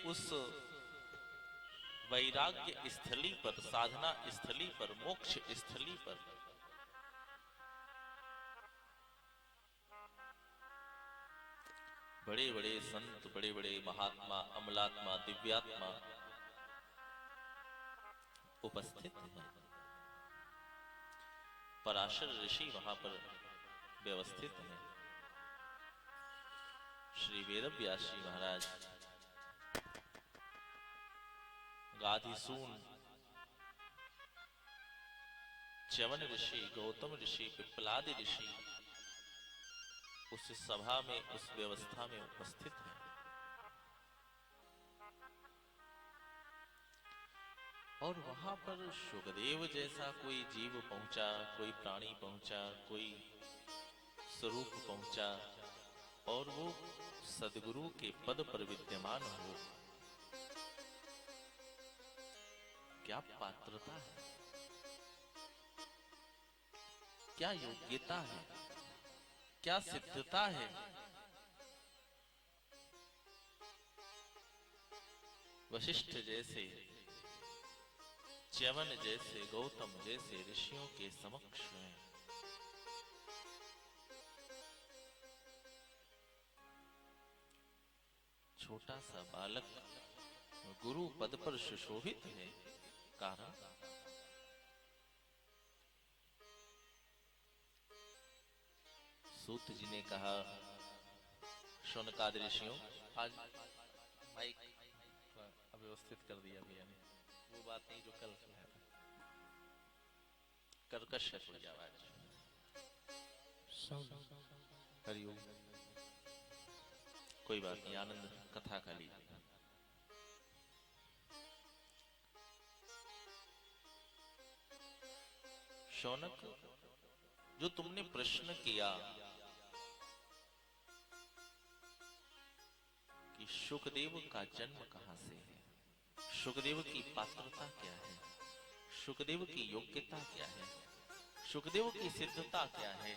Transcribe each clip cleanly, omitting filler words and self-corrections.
उस वैराग्य स्थली पर, साधना स्थली पर, मोक्ष स्थली पर बड़े बड़े संत, बड़े बड़े महात्मा, अमलात्मा, दिव्यात्मा उपस्थित हैं। पराशर ऋषि वहां पर व्यवस्थित हैं। श्री वेदव्यास जी महाराज, गाधिसून, च्यवन ऋषि, गौतम ऋषि, पिप्पलादि ऋषि उस सभा में, उस व्यवस्था में उपस्थित हैं। और वहां पर शुकदेव जैसा कोई जीव पहुंचा, कोई प्राणी पहुंचा, कोई स्वरूप पहुंचा और वो सदगुरु के पद पर विद्यमान हो। क्या पात्रता है, क्या योग्यता है, क्या सिद्धता है। वशिष्ठ जैसे, च्यवन जैसे, गौतम जैसे ऋषियों के समक्ष में छोटा सा बालक गुरु पद पर सुशोभित है। कारण सूत जी ने कहा, शौनकादि ऋषियों, आज माइक अव्यवस्थित कर दिया भैया ने, वो बात नहीं जो कल किया था, कर्कश है थोड़ी आवाज। हरिओम, कोई बात नहीं, आनंद कथा का लीजिए। शौनक, जो तुमने प्रश्न किया कि शुकदेव का जन्म कहां से है, शुकदेव की पात्रता क्या है, शुकदेव की योग्यता क्या है, शुकदेव की सिद्धता क्या है,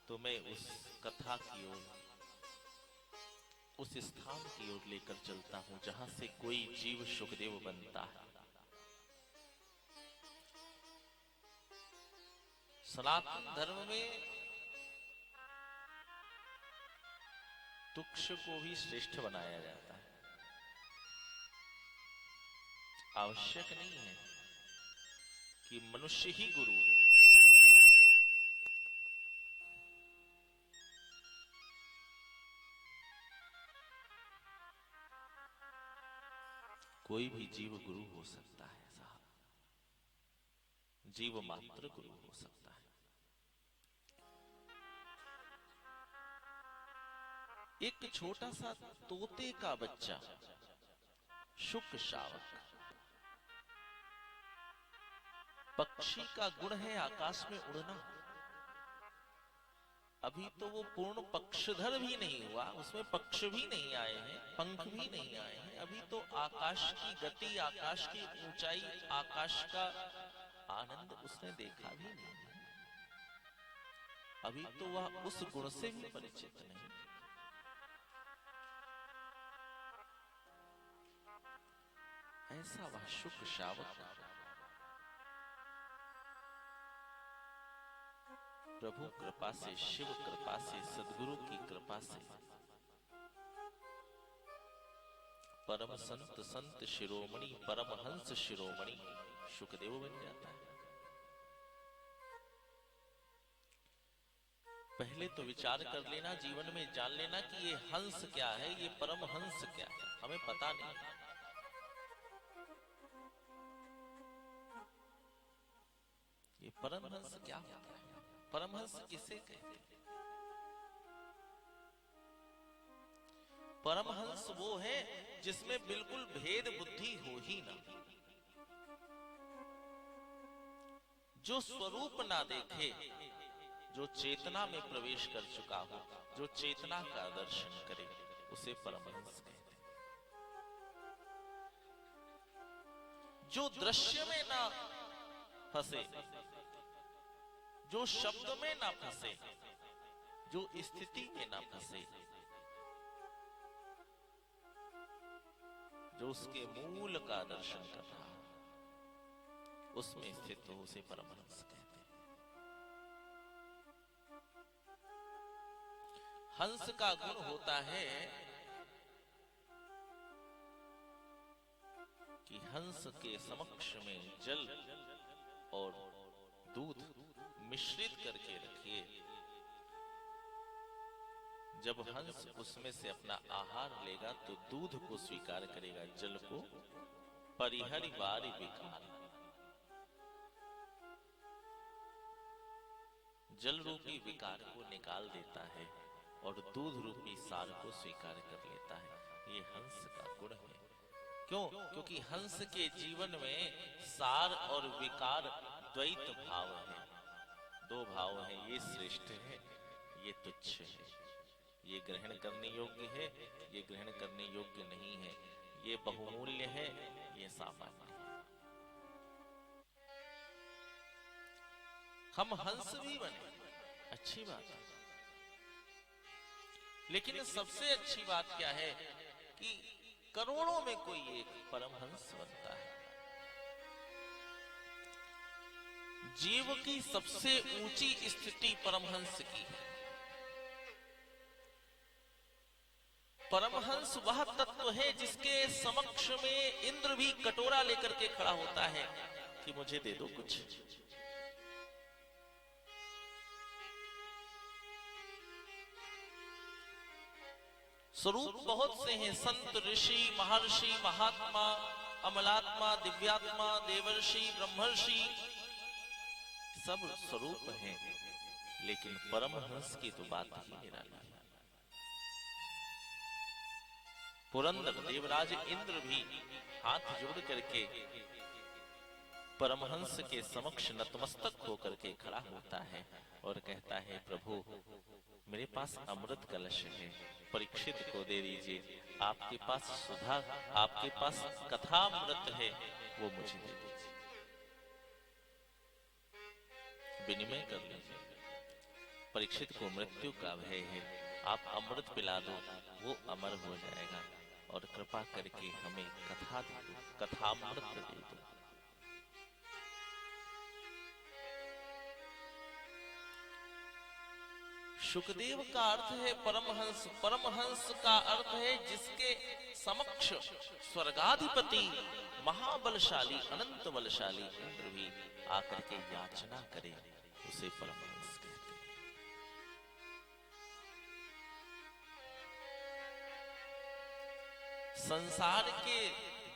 तो मैं उस कथा की ओर, उस स्थान की ओर लेकर चलता हूं जहां से कोई जीव शुकदेव बनता है। सनातन धर्म में तुक्ष को भी श्रेष्ठ बनाया जाता है। आवश्यक नहीं है कि मनुष्य ही गुरु हो। कोई भी जीव गुरु हो सकता है साहब, जीव मात्र गुरु हो सकता है। एक छोटा सा तोते का बच्चा, शुक शावक, पक्षी का गुण है आकाश में उड़ना। अभी तो वो पूर्ण पक्षधर भी नहीं हुआ, उसमें पक्ष भी नहीं आए हैं, पंख भी नहीं आए हैं। अभी तो आकाश की गति, आकाश की ऊंचाई, आकाश का आनंद उसने देखा भी नहीं है। अभी तो वह उस गुण से भी परिचित नहीं। ऐसा वह शुक शावक प्रभु कृपा से, शिव कृपा से, सदगुरु की कृपा से परम संत, संत शिरोमणि, परम हंस शिरोमणि शुकदेव बन जाता है। पहले तो विचार कर लेना, जीवन में जान लेना कि ये हंस क्या है, ये परम हंस क्या है, हमें पता नहीं। ये परमहंस क्या होता है, परमहंस किसे कहते हैं? परमहंस वो है जिसमें बिल्कुल भेद बुद्धि हो ही ना, जो स्वरूप ना देखे, जो चेतना में प्रवेश कर चुका हो, जो चेतना का दर्शन करे, उसे परमहंस कहते हैं। जो दृश्य में ना फंसे, जो शब्द में ना फंसे, जो स्थिति में ना फंसे, जो उसके मूल का दर्शन कर रहा हो, उसमें स्थित हो, उसे परमहंस कहते हैं। हंस का गुण होता है कि हंस के समक्ष में जल और दूध मिश्रित करके रखिए, जब हंस उसमें से अपना आहार लेगा तो दूध को स्वीकार करेगा, जल को परिहरिवारि विकार। जल रूपी विकार को निकाल देता है और दूध रूपी सार को स्वीकार कर लेता है। ये हंस का गुण है। क्यों? क्योंकि हंस के जीवन में सार और विकार द्वैत भाव है, दो भाव हैं। ये श्रेष्ठ है, ये तुच्छ है, ये ग्रहण करने योग्य है, ये ग्रहण करने योग्य नहीं है, ये बहुमूल्य है, ये सामान्य है। हम हंस भी बने, अच्छी बात है, लेकिन सबसे अच्छी बात क्या है कि करोड़ों में कोई एक परमहंस बनता है। जीव की सबसे ऊंची स्थिति परमहंस की है। परमहंस वह तत्व है जिसके समक्ष में इंद्र भी कटोरा लेकर के खड़ा होता है कि मुझे दे दो कुछ। स्वरूप बहुत से हैं, संत, ऋषि, महर्षि, महात्मा, अमलात्मा, दिव्यात्मा, देवर्षि, ब्रह्मर्षि, सब स्वरूप हैं, लेकिन परमहंस की तो बात ही निराली है। पुरंदर देवराज इंद्र भी हाथ जोड़ करके परमहंस के समक्ष नतमस्तक होकर के खड़ा होता है और कहता है, प्रभु मेरे पास अमृत कलश है, परीक्षित को दे दीजिए। आपके पास सुधा, आपके पास कथामृत है, वो मुझे दे दीजिए, विनिमय कर लीजिए। परीक्षित को मृत्यु का भय है, आप अमृत पिला दो, वो अमर हो जाएगा, और कृपा करके हमें कथा दे दो, कथामृत दे दो। शुकदेव का अर्थ है परमहंस। परमहंस का अर्थ है जिसके समक्ष स्वर्गाधिपति महाबलशाली अनंत बलशाली इंद्र भी आकर के याचना करे, उसे परमहंस कहते हैं। संसार के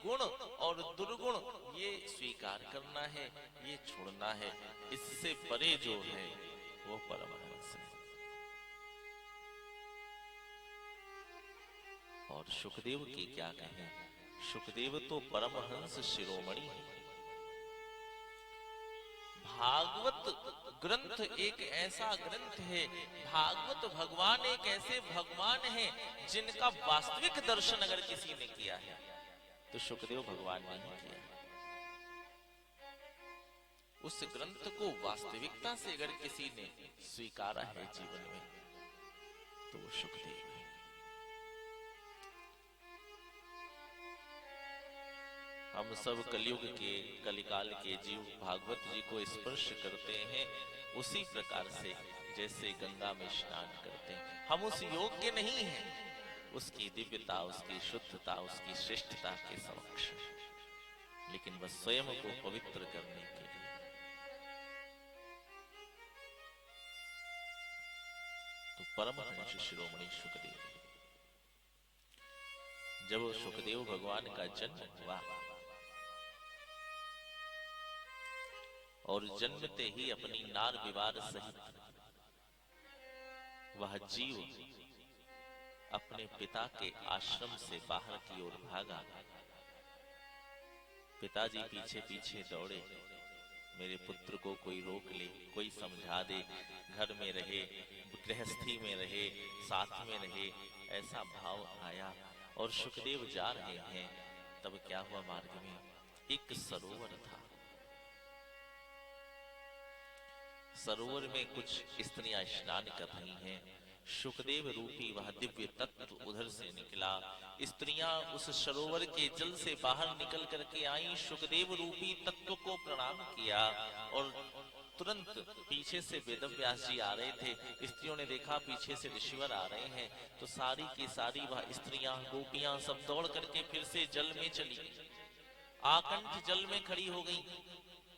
गुण और दुर्गुण ये स्वीकार करना है, ये छोड़ना है, इससे परे जो है वो परमहंस है। और शुकदेव की क्या कहें, शुकदेव तो परमहंस शिरोमणि है। भागवत ग्रंथ एक ऐसा ग्रंथ है, भागवत भगवान एक ऐसे भगवान हैं जिनका वास्तविक दर्शन अगर किसी ने किया है तो शुकदेव भगवान ने ही किया है। उस ग्रंथ को वास्तविकता से अगर किसी ने स्वीकारा है जीवन में तो वो शुकदेव है। हम सब कलयुग के, कलिकाल के जीव भागवत जी को स्पर्श करते हैं उसी प्रकार से जैसे गंगा में स्नान करते हैं। हम उस योग्य नहीं हैं उसकी दिव्यता, उसकी शुद्धता, उसकी श्रेष्ठता के समक्ष, लेकिन बस स्वयं को पवित्र करने के लिए। तो परमहंस शिरोमणि शुकदेव, जब शुकदेव भगवान का जन्म हुआ और जन्मते ही अपनी नार विवार सहित वह जीव अपने पिता के आश्रम से बाहर की ओर भागा। पिताजी पीछे पीछे दौड़े, मेरे पुत्र को कोई रोक ले, कोई समझा दे, घर में रहे, गृहस्थी में रहे, साथ में रहे, ऐसा भाव आया। और शुकदेव जा रहे हैं, तब क्या हुआ, मार्ग में एक सरोवर था। सरोवर में कुछ स्त्रियां स्नान कर रही हैं। शुकदेव रूपी वह दिव्य तत्व उधर से निकला। स्त्रियां उस सरोवर के जल से बाहर निकल करके आई, शुकदेव रूपी तत्व को प्रणाम किया और तुरंत पीछे से वेदव्यास जी आ रहे थे। स्त्रियों ने देखा पीछे से ऋषिवर आ रहे हैं, तो सारी की सारी वह स्त्रियां गोपियां सब दौड़ करके फिर से जल में चली गई, आकंठ जल में खड़ी हो गई।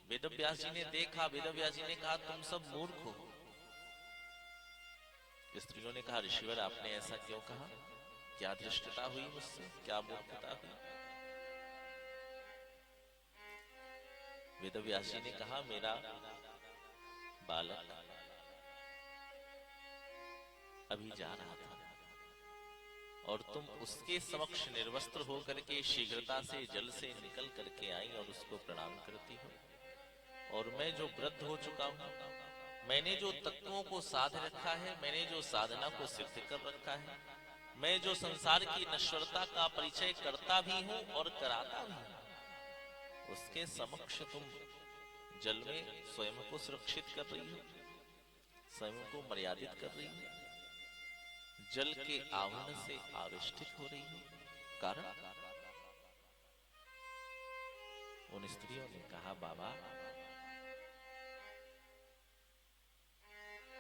वेदव्यास जी ने देखा, वेदव्यास जी ने कहा तुम सब मूर्ख हो। स्त्रियों ने कहा ऋषिवर आपने ऐसा क्यों कहा, क्या धृष्टता हुई मुझसे, क्या मूर्खता हुई। वेदव्यास जी ने कहा मेरा बालक अभी जा रहा था और तुम उसके समक्ष निर्वस्त्र होकर के शीघ्रता से जल से निकल करके आई और उसको प्रणाम करती हो। और मैं जो वृद्ध हो चुका हूं, मैंने जो तत्वों को साध रखा है, मैंने जो साधना को सिद्ध कर रखा है, मैं जो संसार की नश्वरता का परिचय करता भी हूं और कराता भी हूं, उसके समक्ष तुम जल में स्वयं को सुरक्षित कर रही हो, स्वयं को मर्यादित कर रही हो, जल के आवरण से आविष्टित हो रही हो। कारण उन स्त्रियों ने कहा बाबा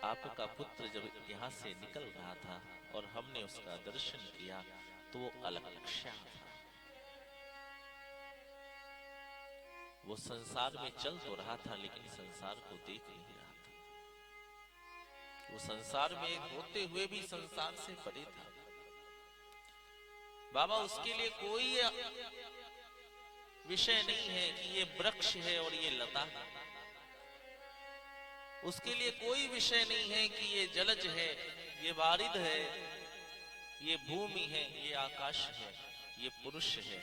आपका पुत्र जब यहां से निकल रहा था और हमने उसका दर्शन किया तो वो अलक्ष्या था, वो संसार में चल तो रहा था लेकिन संसार को देख नहीं रहा था, वो संसार में होते हुए भी संसार से परे था। बाबा उसके लिए कोई विषय नहीं है कि ये वृक्ष है और ये लता है, उसके लिए कोई विषय नहीं है कि ये जलज है, ये वारिद है, ये भूमि है, ये आकाश है, ये पुरुष है,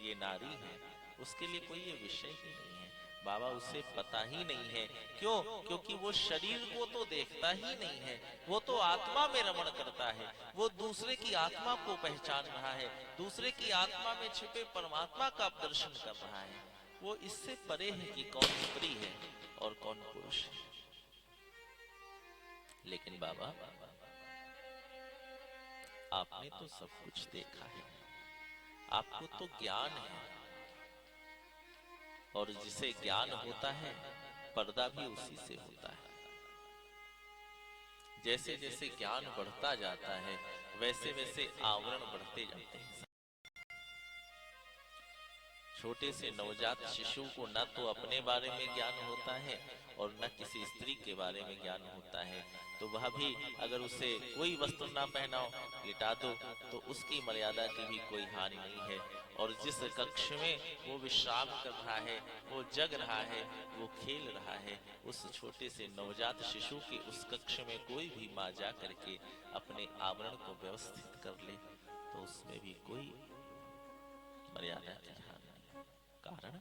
ये नारी है, उसके लिए कोई ये विषय ही नहीं है। बाबा उसे पता ही नहीं है। क्यों? क्योंकि वो शरीर को तो देखता ही नहीं है, वो तो आत्मा में रमण करता है, वो दूसरे की आत्मा को पहचान रहा है, दूसरे की आत्मा में छिपे परमात्मा का दर्शन कर रहा है। वो इससे परे है कि कौन स्त्री है और कौन पुरुष है। लेकिन बाबा आपने तो सब कुछ देखा है, आपको तो ज्ञान है, और जिसे ज्ञान होता है पर्दा भी उसी से होता है। जैसे जैसे ज्ञान बढ़ता जाता है वैसे वैसे आवरण बढ़ते जाते हैं। छोटे से नवजात शिशु को न तो अपने बारे में ज्ञान होता है और न किसी स्त्री के बारे में ज्ञान होता है, तो वह भी अगर उसे कोई वस्त्र ना पहनाओ, लिटा दो, तो उसकी मर्यादा की भी कोई हानि नहीं है। और जिस कक्ष में वो विश्राम कर रहा है, वो जग रहा है, वो खेल रहा है, उस छोटे से नवजात शिशु के उस कक्ष में कोई भी माँ जा करके अपने आवरण को व्यवस्थित कर ले तो उसमें भी कोई मर्यादा की हानि नहीं। कारण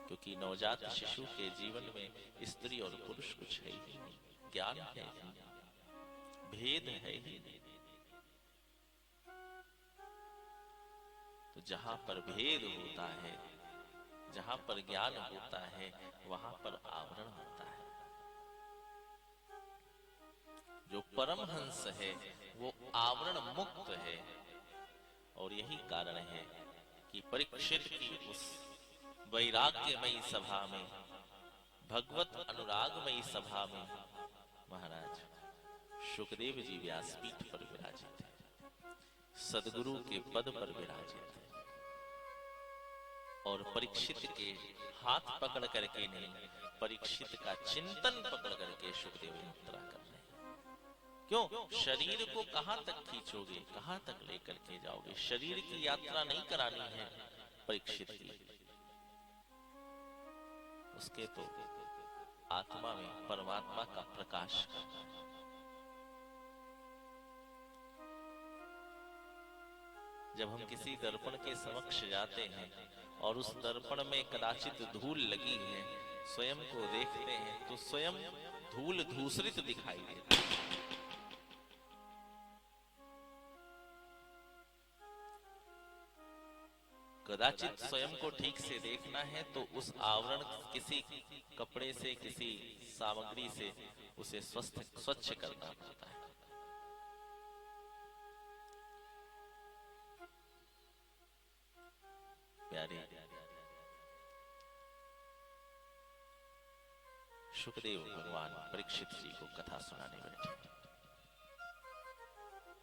क्योंकि नवजात शिशु के जीवन में स्त्री और पुरुष कुछ है ही नहीं, ज्ञान है ही नहीं, भेद है ही नहीं। तो जहां पर भेद होता है, जहां पर ज्ञान होता है, वहां पर आवरण होता है। जो परमहंस है वो आवरण मुक्त है। और यही कारण है कि परीक्षित की उस वैराग्यमयी सभा में, भगवत अनुरागमयी सभा में महाराज शुकदेव जी व्यासपीठ पर विराजित है, सदगुरु के पद पर विराजित है, और परीक्षित के हाथ पकड़ करके नहीं, परीक्षित का चिंतन पकड़ करके शुकदेव यात्रा कर रहे हैं। क्यों? शरीर को कहां तक खींचोगे, कहां तक लेकर के जाओगे? शरीर की यात्रा नहीं करानी है परीक्षित की, उसके तो आत्मा में परमात्मा का प्रकाश करना है। जब हम किसी दर्पण के समक्ष जाते हैं और उस दर्पण में कदाचित धूल लगी है, स्वयं को देखते हैं तो स्वयं धूल धूसरित दिखाई देती है। कदाचित स्वयं को ठीक से देखना है तो उस आवरण किसी कपड़े से, किसी सामग्री से उसे स्वच्छ करना पड़ता है। सुखदेव भगवान परीक्षित जी को कथा सुनाने बैठे,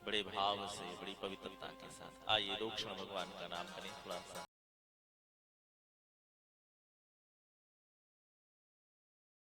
बड़े भाव से, बड़ी पवित्रता के साथ। आइए दो क्षण भगवान का नाम करें, थोड़ा